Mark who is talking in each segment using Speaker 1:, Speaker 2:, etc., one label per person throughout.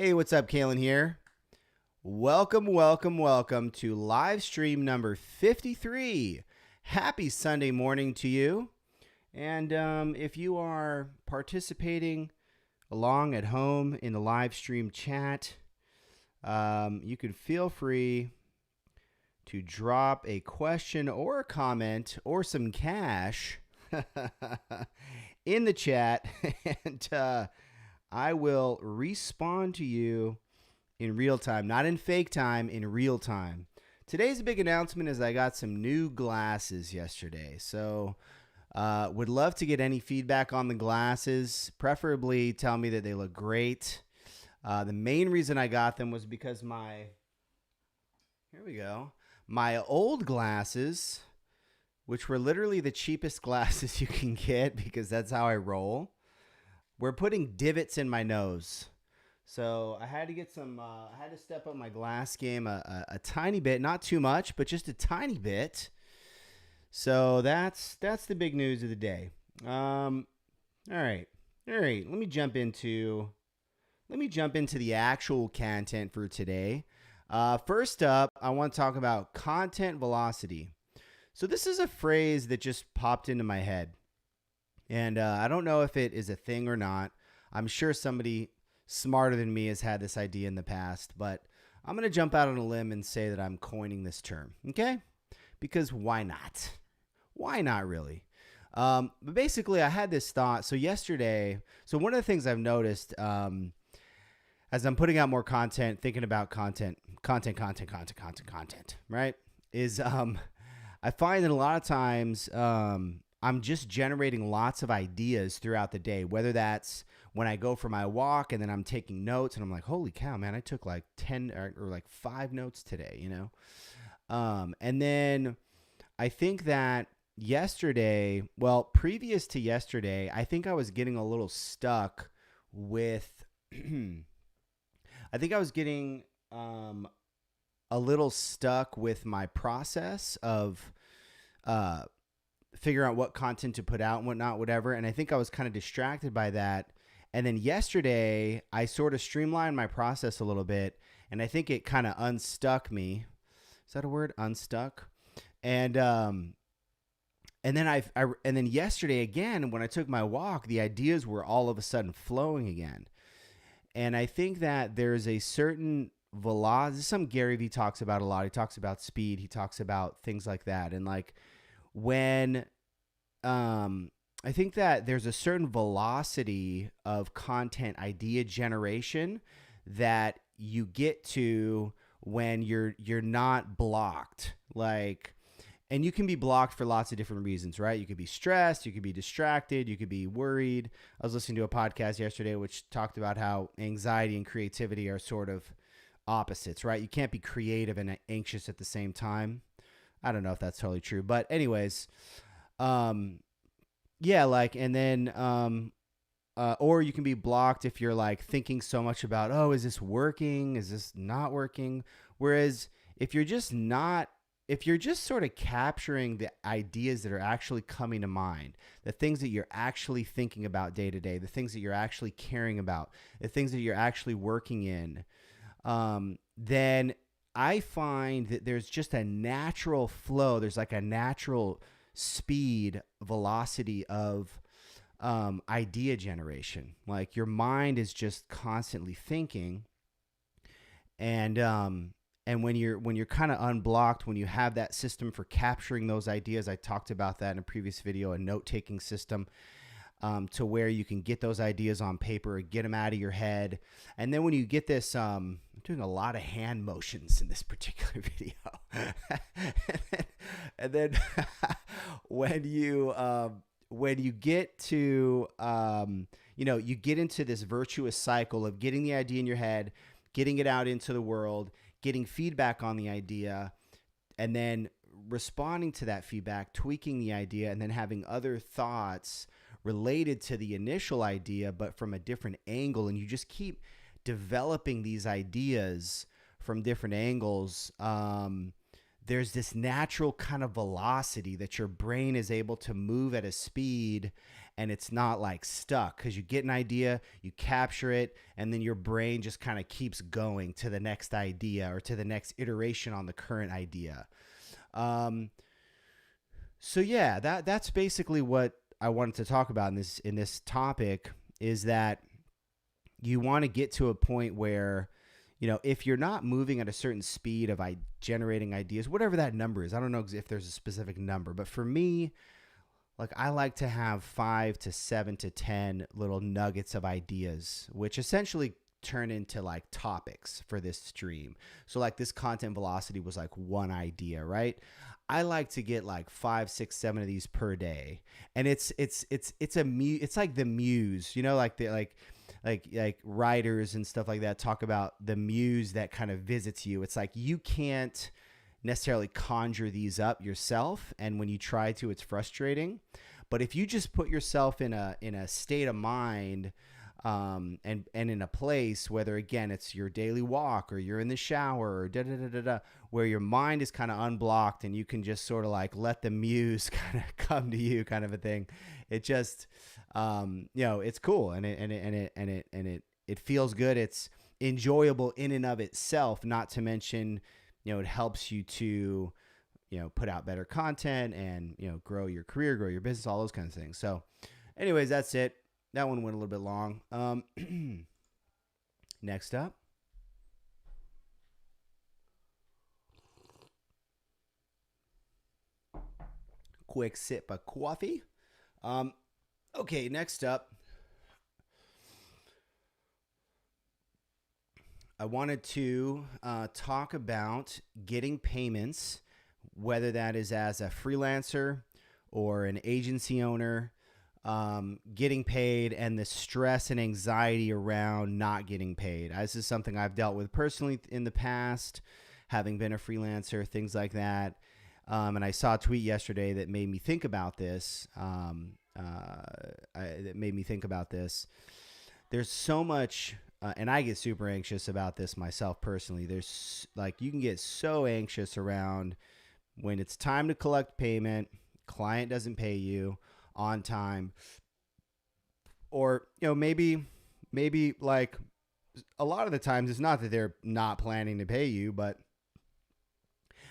Speaker 1: Hey, what's up? Kalen here. Welcome to live stream number 53. Happy Sunday morning to you. And if you are participating along at home in the live stream chat, you can feel free to drop a question or a comment or some cash in the chat, and I will respond to you in real time, not in fake time, in real time. Today's big announcement is I got some new glasses yesterday. So would love to get any feedback on the glasses. Preferably tell me that they look great. The main reason I got them was because my old glasses, which were literally the cheapest glasses you can get because that's how I roll, were putting divots in my nose. So I had to get some, I had to step up my glass game a tiny bit, not too much, but just a tiny bit. So that's the big news of the day. All right. Let me jump into the actual content for today. First up, I want to talk about content velocity. So this is a phrase that just popped into my head. And I don't know if it is a thing or not. I'm sure somebody smarter than me has had this idea in the past, but I'm going to jump out on a limb and say that I'm coining this term, okay? Because why not? Why not really? But basically, I had this thought. So yesterday, one of the things I've noticed as I'm putting out more content, thinking about content, right, is I find that a lot of times I'm just generating lots of ideas throughout the day, whether that's when I go for my walk and then I'm taking notes and I'm like, holy cow, man, I took like 10 or like 5 notes today, you know? And then I think that previous to yesterday, I think I was getting a little stuck with, my process of, figure out what content to put out and whatnot, whatever. And I think I was kind of distracted by that. And then yesterday, I sort of streamlined my process a little bit, and I think it kind of unstuck me. Is that a word? Unstuck? And then and then yesterday again, when I took my walk, the ideas were all of a sudden flowing again. And I think that there's a certain velocity. Some Gary Vee talks about a lot. He talks about speed. He talks about things like that. And like when I think that there's a certain velocity of content idea generation that you get to when you're not blocked. Like, and you can be blocked for lots of different reasons, right? You could be stressed, you could be distracted, you could be worried. I was listening to a podcast yesterday which talked about how anxiety and creativity are sort of opposites, right? You can't be creative and anxious at the same time. I don't know if that's totally true, but anyways, yeah, like, and then, or you can be blocked if you're like thinking so much about, oh, is this working? Is this not working? Whereas if you're just sort of capturing the ideas that are actually coming to mind, the things that you're actually thinking about day to day, the things that you're actually caring about, the things that you're actually working in, then I find that there's just a natural flow. There's like a natural speed, velocity of idea generation. Like your mind is just constantly thinking, and when you're kind of unblocked, when you have that system for capturing those ideas, I talked about that in a previous video, a note-taking system, to where you can get those ideas on paper, get them out of your head. And then when you get this, I'm doing a lot of hand motions in this particular video. and then when you get to, you get into this virtuous cycle of getting the idea in your head, getting it out into the world, getting feedback on the idea, and then responding to that feedback, tweaking the idea, and then having other thoughts related to the initial idea, but from a different angle. And you just keep developing these ideas from different angles. there's this natural kind of velocity that your brain is able to move at a speed, and it's not like stuck, because you get an idea, you capture it, and then your brain just kind of keeps going to the next idea or to the next iteration on the current idea. Um, so yeah, that's basically what I wanted to talk about in this topic, is that you want to get to a point where, if you're not moving at a certain speed of generating ideas, whatever that number is, I don't know if there's a specific number, but for me, like, I like to have 5 to 7 to 10 little nuggets of ideas, which essentially turn into like topics for this stream. So like this content velocity was like one idea, right? I like to get like 5, 6, 7 of these per day. And it's like the muse, like the like writers and stuff like that talk about the muse that kind of visits you. It's like you can't necessarily conjure these up yourself, and when you try to, it's frustrating. But if you just put yourself in a state of mind, and in a place, whether again it's your daily walk or you're in the shower or where your mind is kind of unblocked and you can just sort of like let the muse kind of come to you, kind of a thing, it just it's cool, and it feels good. It's enjoyable in and of itself, not to mention it helps you to put out better content and grow your career, grow your business, all those kinds of things. So anyways, that's it. That one went a little bit long. Next up, quick sip of coffee. Okay, next up, I wanted to talk about getting payments, whether that is as a freelancer or an agency owner, getting paid, and the stress and anxiety around not getting paid. This is something I've dealt with personally in the past, having been a freelancer, things like that. And I saw a tweet yesterday that made me think about this. There's so much, and I get super anxious about this myself personally. There's like, you can get so anxious around when it's time to collect payment, client doesn't pay you on time, or maybe like a lot of the times it's not that they're not planning to pay you, but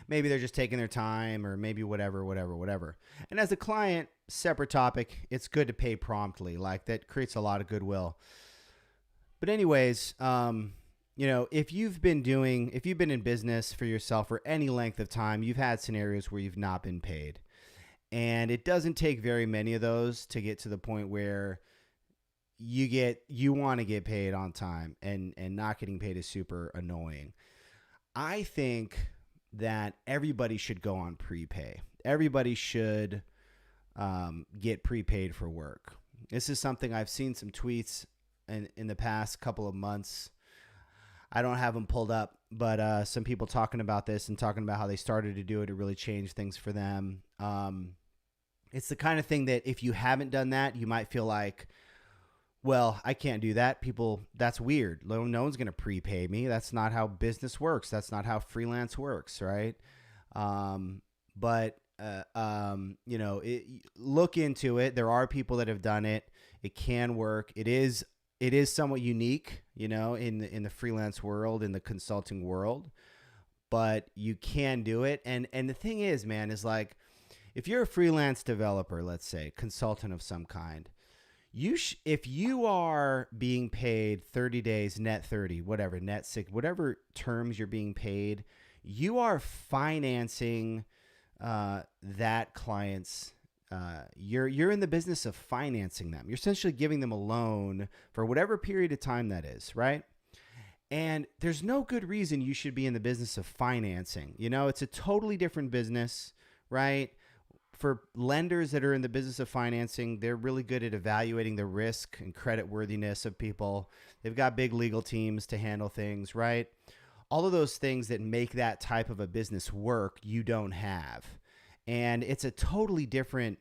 Speaker 1: maybe they're just taking their time, or maybe whatever. And as a client, separate topic, it's good to pay promptly. Like, that creates a lot of goodwill. But anyways, if you've been in business for yourself for any length of time, you've had scenarios where you've not been paid. And it doesn't take very many of those to get to the point where you want to get paid on time, and not getting paid is super annoying. I think that everybody should go on prepay. Everybody should get prepaid for work. This is something I've seen some tweets in the past couple of months. I don't have them pulled up, but some people talking about this and talking about how they started to do it. It really changed things for them. It's the kind of thing that if you haven't done that, you might feel like, well, I can't do that. That's weird. No one's going to prepay me. That's not how business works. That's not how freelance works, right? Look into it. There are people that have done it. It can work. It is somewhat unique, in the freelance world, in the consulting world, but you can do it. And the thing is, man, is like, if you're a freelance developer, let's say, consultant of some kind, if you are being paid 30 days, net 30, whatever, net 6, whatever terms you're being paid, you are financing that client's, you're in the business of financing them. You're essentially giving them a loan for whatever period of time that is, right? And there's no good reason you should be in the business of financing. It's a totally different business, right? For lenders that are in the business of financing, they're really good at evaluating the risk and credit worthiness of people. They've got big legal teams to handle things, right? All of those things that make that type of a business work, you don't have. And it's a totally different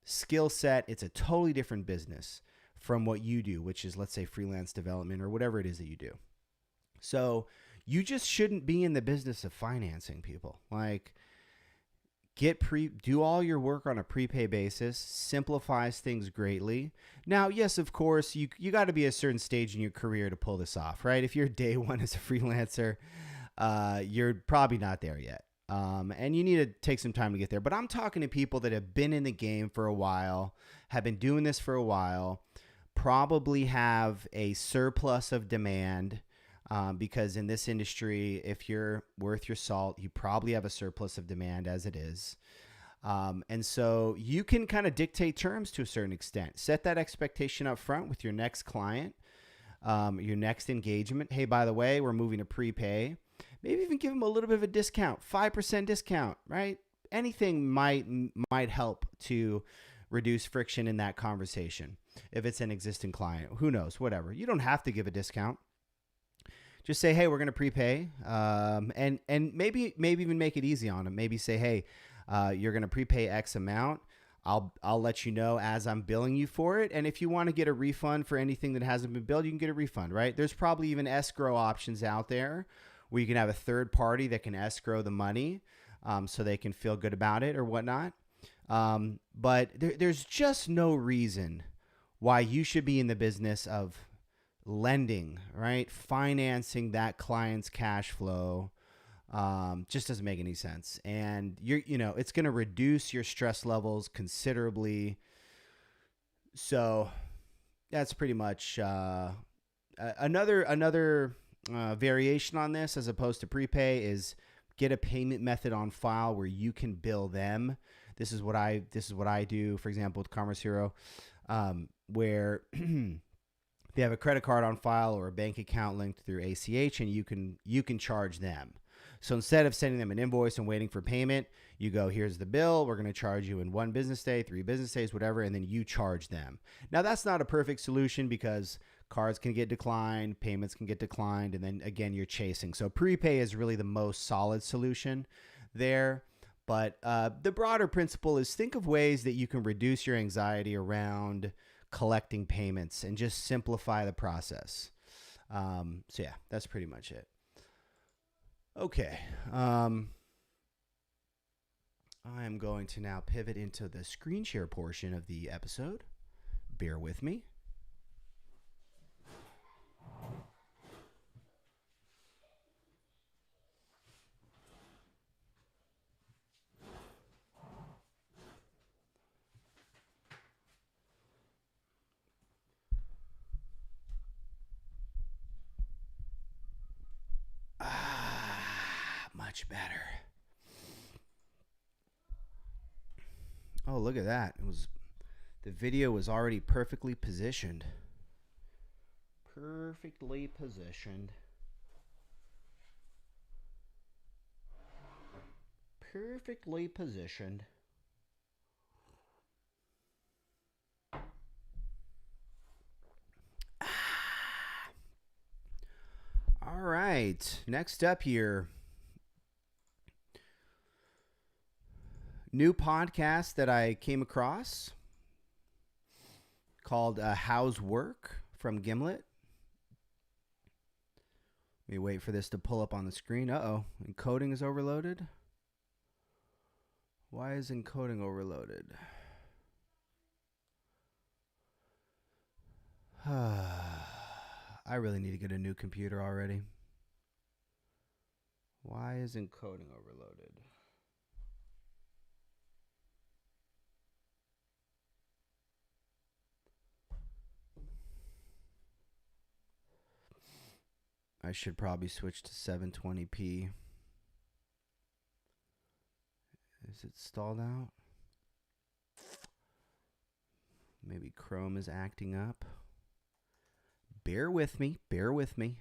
Speaker 1: skill set. It's a totally different business from what you do, which is, let's say, freelance development or whatever it is that you do. So you just shouldn't be in the business of financing people. Like, do all your work on a prepay basis, simplifies things greatly. Now, yes, of course, you got to be at a certain stage in your career to pull this off, right? If you're day one as a freelancer, you're probably not there yet. And you need to take some time to get there. But I'm talking to people that have been in the game for a while, have been doing this for a while, probably have a surplus of demand, because in this industry, if you're worth your salt, you probably have a surplus of demand as it is. And so you can kind of dictate terms to a certain extent. Set that expectation up front with your next client, your next engagement. Hey, by the way, we're moving to prepay. Maybe even give them a little bit of a discount, 5% discount, right? Anything might help to reduce friction in that conversation. If it's an existing client, who knows, whatever. You don't have to give a discount. Just say, hey, we're going to prepay, and maybe even make it easy on them. Maybe say, hey, you're going to prepay X amount. I'll let you know as I'm billing you for it. And if you want to get a refund for anything that hasn't been billed, you can get a refund, right? There's probably even escrow options out there where you can have a third party that can escrow the money, so they can feel good about it or whatnot. But there's just no reason why you should be in the business of lending, right? Financing that client's cash flow. Just doesn't make any sense. And it's going to reduce your stress levels considerably. So that's pretty much, another variation on this, as opposed to prepay, is get a payment method on file where you can bill them. This is what I do, for example, with Commerce Hero, where they have a credit card on file or a bank account linked through ACH, and you can charge them. So instead of sending them an invoice and waiting for payment, you go, here's the bill. We're going to charge you in 1 business day, 3 business days, whatever, and then you charge them. Now, that's not a perfect solution because cards can get declined, payments can get declined, and then again, you're chasing. So prepay is really the most solid solution there. But the broader principle is, think of ways that you can reduce your anxiety around collecting payments and just simplify the process. So yeah, that's pretty much it. Okay. I am going to now pivot into the screen share portion of the episode. Bear with me. Much better. Oh, look at that. The video was already perfectly positioned. Perfectly positioned. Perfectly positioned. All right. Next up here. New podcast that I came across called How's Work from Gimlet. Let me wait for this to pull up on the screen. Uh-oh. Encoding is overloaded. Why is encoding overloaded? I really need to get a new computer already. Why is encoding overloaded? I should probably switch to 720p. Is it stalled out? Maybe Chrome is acting up. Bear with me. Bear with me.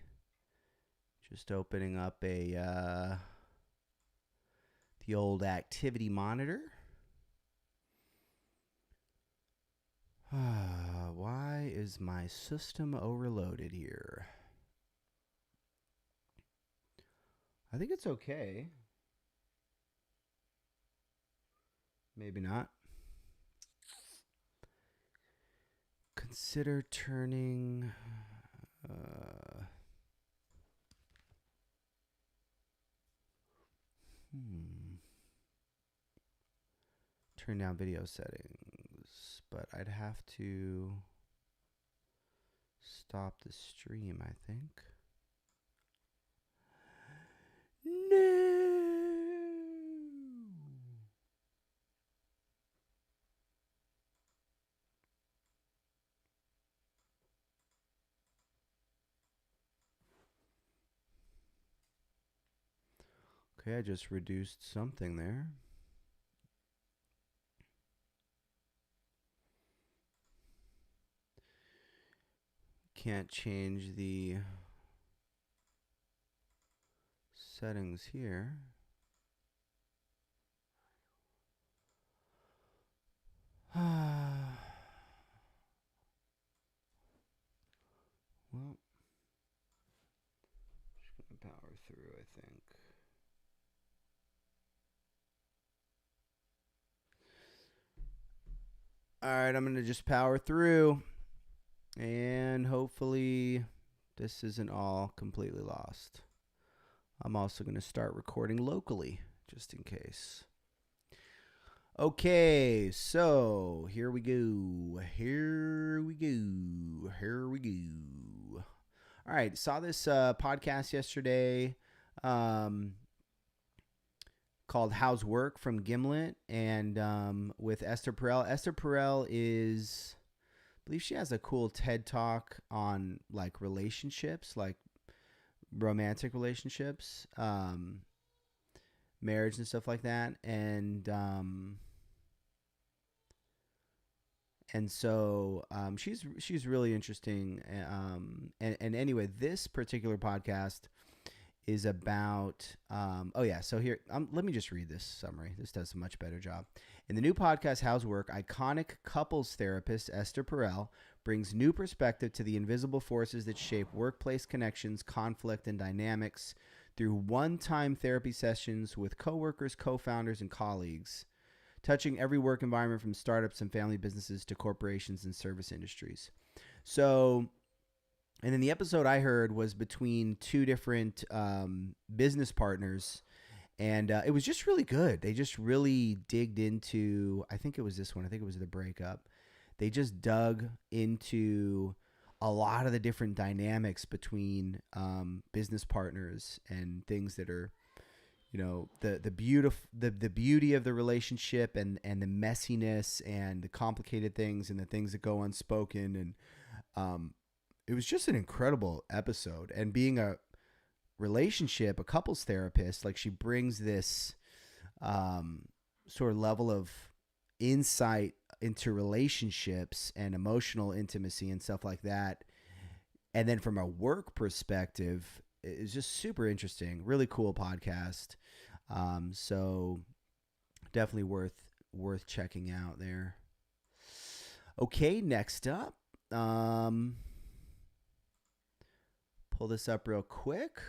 Speaker 1: Just opening up the old activity monitor. Why is my system overloaded here? I think it's okay. Maybe not. Consider turning... Turn down video settings, but I'd have to stop the stream, I think. No. Okay, I just reduced something there. Can't change the settings here. Well, just gonna power through, I think. All right, I'm gonna just power through, and hopefully this isn't all completely lost. I'm also gonna start recording locally, just in case. Okay, so here we go. All right, saw this podcast yesterday called How's Work from Gimlet, and with Esther Perel. Esther Perel is, I believe she has a cool TED Talk on like relationships, like romantic relationships, marriage and stuff like that. And so she's really interesting. And anyway, this particular podcast is about so here, let me just read this summary. This does a much better job. In the new podcast How's Work, iconic couples therapist Esther Perel brings new perspective to the invisible forces that shape workplace connections, conflict, and dynamics through one-time therapy sessions with coworkers, co-founders, and colleagues, touching every work environment from startups and family businesses to corporations and service industries. So, and then the episode I heard was between two different business partners, and it was just really good. They just really digged into, I think it was this one, I think it was the breakup. They just dug into a lot of the different dynamics between business partners and things that are, you know, the beauty of the relationship and the messiness and the complicated things and the things that go unspoken. And it was just an incredible episode. And being a couples therapist, like, she brings this sort of level of insight into relationships and emotional intimacy and stuff like that. And then from a work perspective, it's just super interesting. Really cool podcast. So definitely worth checking out there. Okay, next up. Pull this up real quick.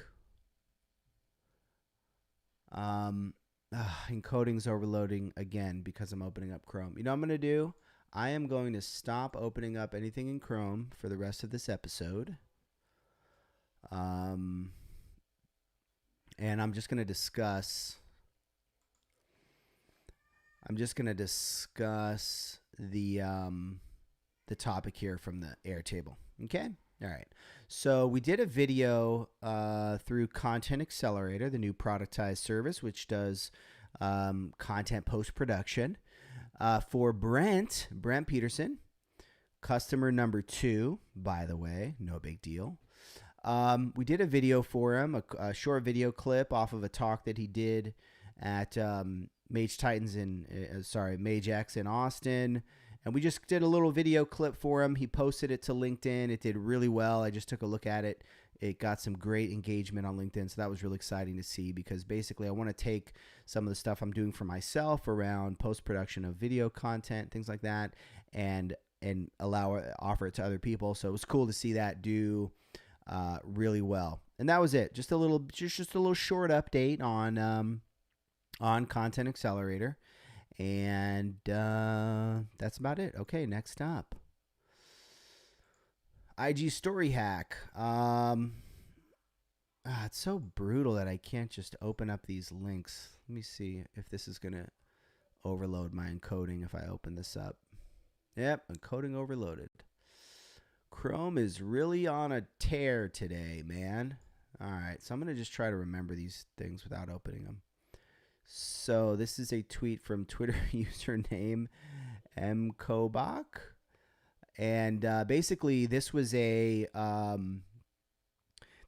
Speaker 1: Encoding's overloading again because I'm opening up Chrome. You know what I'm going to do? I am going to stop opening up anything in Chrome for the rest of this episode. And I'm just going to discuss the topic here from the Airtable. Okay? All right. So we did a video through Content Accelerator, the new productized service, which does content post-production for Brent Peterson, customer number 2, by the way, no big deal. We did a video for him, a short video clip off of a talk that he did at Mage X in Austin. And we just did a little video clip for him. He posted it to LinkedIn. It did really well. I just took a look at it. It got some great engagement on LinkedIn. So that was really exciting to see, because basically I want to take some of the stuff I'm doing for myself around post-production of video content, things like that, and offer it to other people. So it was cool to see that do really well. And that was it. Just a little short update on Content Accelerator. And that's about it. Okay, next up. IG story hack. it's so brutal that I can't just open up these links. Let me see if this is going to overload my encoding if I open this up. Yep, encoding overloaded. Chrome is really on a tear today, man. All right, so I'm going to just try to remember these things without opening them. So this is a tweet from Twitter username mkobach. And basically, this was a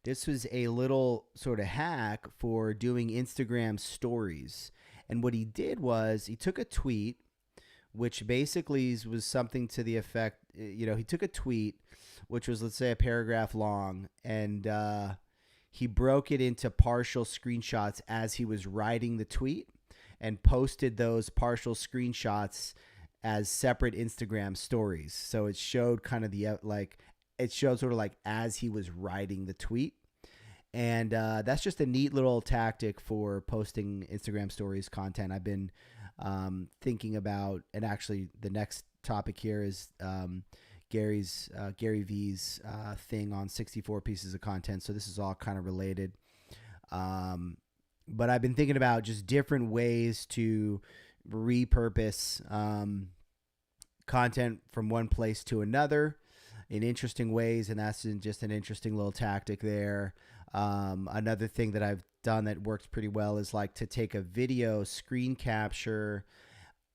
Speaker 1: little sort of hack for doing Instagram stories. And what he did was he took a tweet, which basically was something to the effect, he took a tweet, which was, let's say, a paragraph long, and he broke it into partial screenshots as he was writing the tweet and posted those partial screenshots as separate Instagram stories. So it showed kind of it showed sort of like as he was writing the tweet. And that's just a neat little tactic for posting Instagram stories content. I've been thinking about, and actually the next topic here is Gary V's thing on 64 pieces of content. So this is all kind of related. But I've been thinking about just different ways to repurpose content from one place to another in interesting ways, and that's just an interesting little tactic there. Another thing that I've done that works pretty well is like to take a video screen capture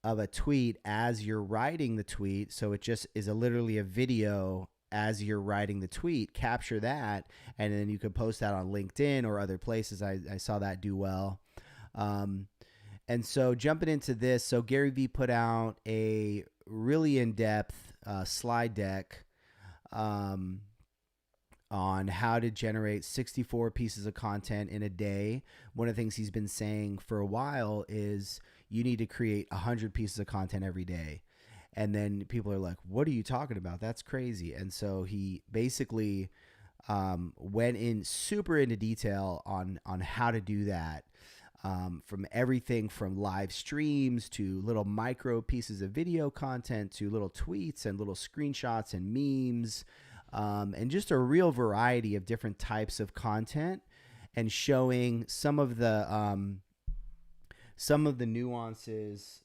Speaker 1: of a tweet as you're writing the tweet. So it just is literally a video as you're writing the tweet, capture that, and then you could post that on LinkedIn or other places. I saw that do well. And so jumping into this, so Gary Vee put out a really in-depth slide deck on how to generate 64 pieces of content in a day. One of the things he's been saying for a while is you need to create 100 pieces of content every day. And then people are like, what are you talking about? That's crazy. And so he basically went in super into detail on how to do that. From everything from live streams to little micro pieces of video content to little tweets and little screenshots and memes, and just a real variety of different types of content, and showing some of the nuances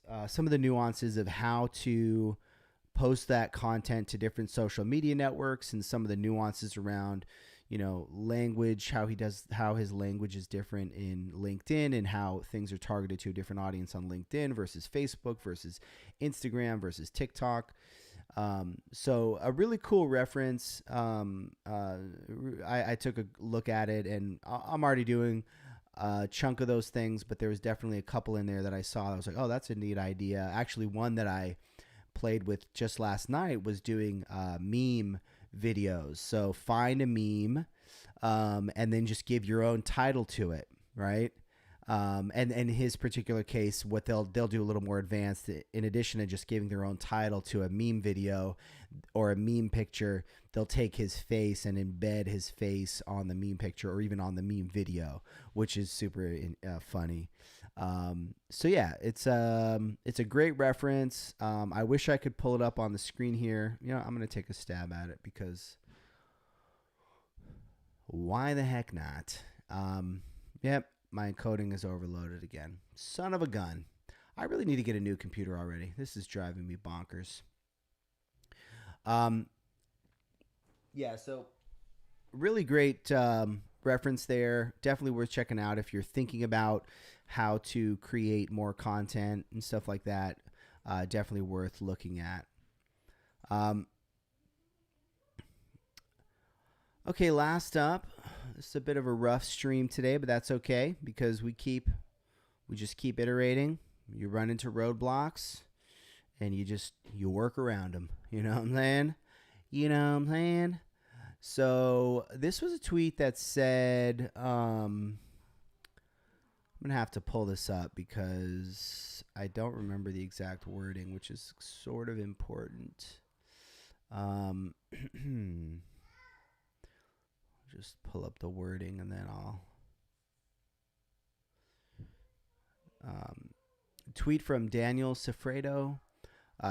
Speaker 1: of how to post that content to different social media networks, and some of the nuances around language, how his language is different in LinkedIn, and how things are targeted to a different audience on LinkedIn versus Facebook versus Instagram versus TikTok. So a really cool reference. I took a look at it, and I'm already doing a chunk of those things, but there was definitely a couple in there that I saw. I was like, oh, that's a neat idea. Actually, one that I played with just last night was doing meme videos. So find a meme, and then just give your own title to it, right? And in his particular case, what they'll do a little more advanced. In addition to just giving their own title to a meme video or a meme picture, they'll take his face and embed his face on the meme picture or even on the meme video, which is super funny. So yeah, it's a great reference. I wish I could pull it up on the screen here. I'm going to take a stab at it because why the heck not? Yep. My encoding is overloaded again. Son of a gun. I really need to get a new computer already. This is driving me bonkers. Yeah, so really great reference there. Definitely worth checking out if you're thinking about how to create more content and stuff like that. Definitely worth looking at. Okay, last up. It's a bit of a rough stream today, but that's okay because we just keep iterating. You run into roadblocks and you work around them. You know what I'm saying? So this was a tweet that said, I'm going to have to pull this up because I don't remember the exact wording, which is sort of important. Just pull up the wording and then I'll tweet from Daniel Sifredo.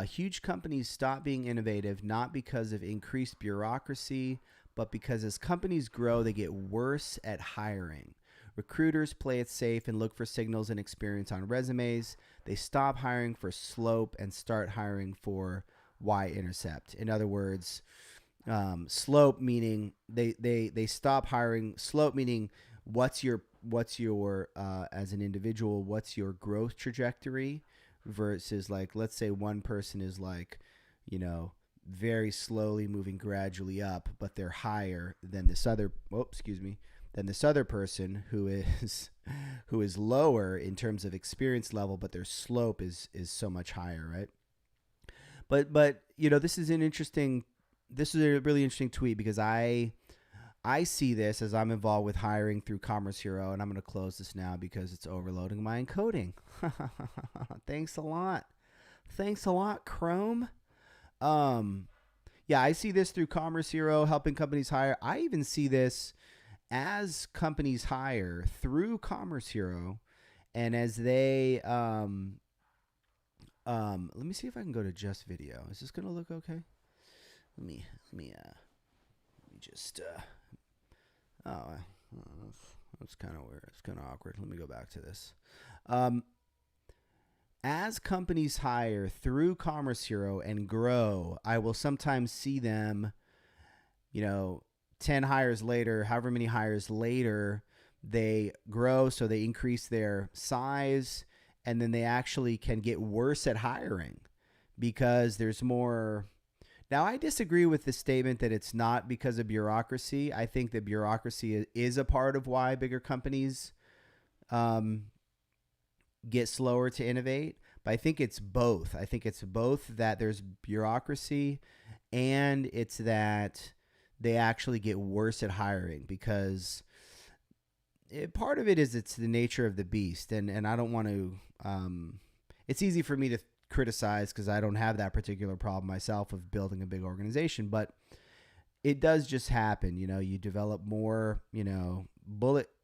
Speaker 1: Huge companies stop being innovative not because of increased bureaucracy, but because as companies grow, they get worse at hiring. Recruiters play it safe and look for signals and experience on resumes. They stop hiring for slope and start hiring for y-intercept. In other words, slope meaning they stop hiring. Slope meaning what's your as an individual, what's your growth trajectory, versus like, let's say one person is like, very slowly moving gradually up, but they're higher than this other than this other person who is lower in terms of experience level, but their slope is so much higher, right? But this is a really interesting tweet, because I see this as I'm involved with hiring through Commerce Hero, and I'm going to close this now because it's overloading my encoding. Thanks a lot, Chrome. Yeah, I see this through Commerce Hero, helping companies hire. I even see this as companies hire through Commerce Hero, and as they let me see if I can go to just video. Is this going to look okay? Let me just that's kind of weird. It's kind of awkward. Let me go back to this. As companies hire through Commerce Hero and grow, I will sometimes see them, 10 hires later, however many hires later, they grow, so they increase their size, and then they actually can get worse at hiring because there's more. Now, I disagree with the statement that it's not because of bureaucracy. I think that bureaucracy is a part of why bigger companies get slower to innovate. But I think it's both. I think it's both that there's bureaucracy, and it's that they actually get worse at hiring, because part of it is it's the nature of the beast. And I don't want to it's easy for me to criticize because I don't have that particular problem myself of building a big organization, but it does just happen. You develop more,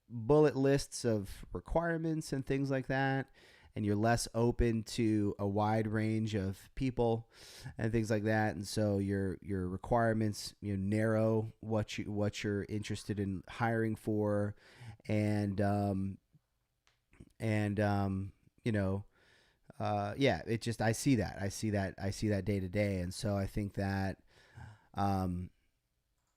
Speaker 1: bullet lists of requirements and things like that, and you're less open to a wide range of people and things like that. And so your requirements, narrow what you're interested in hiring for, and it just, I see that day to day. And so I think that,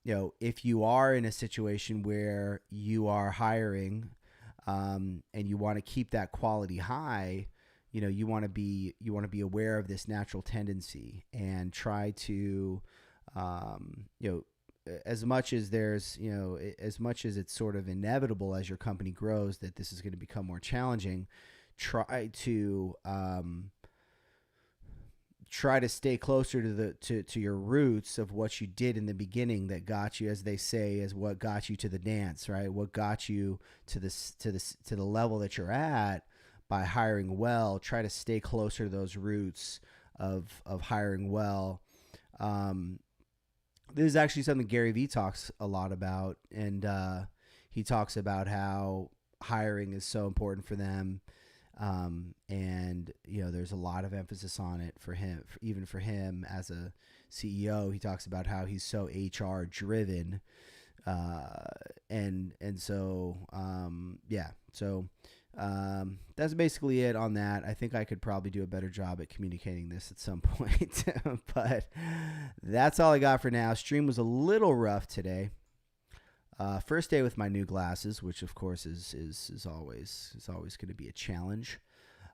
Speaker 1: if you are in a situation where you are hiring, and you want to keep that quality high, you want to be aware of this natural tendency and try to, as much as it's sort of inevitable as your company grows that this is going to become more challenging, try to stay closer to your roots of what you did in the beginning that got you, as they say, as what got you to the dance, right? What got you to the level that you're at by hiring well. Try to stay closer to those roots of hiring well. This is actually something Gary Vee talks a lot about, and he talks about how hiring is so important for them. And there's a lot of emphasis on it for him, even for him as a CEO. He talks about how he's so HR driven. And so that's basically it on that. I think I could probably do a better job at communicating this at some point, but that's all I got for now. Stream was a little rough today. First day with my new glasses, which of course is always going to be a challenge.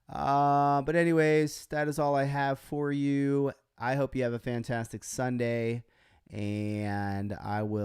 Speaker 1: But anyways, that is all I have for you. I hope you have a fantastic Sunday, and I will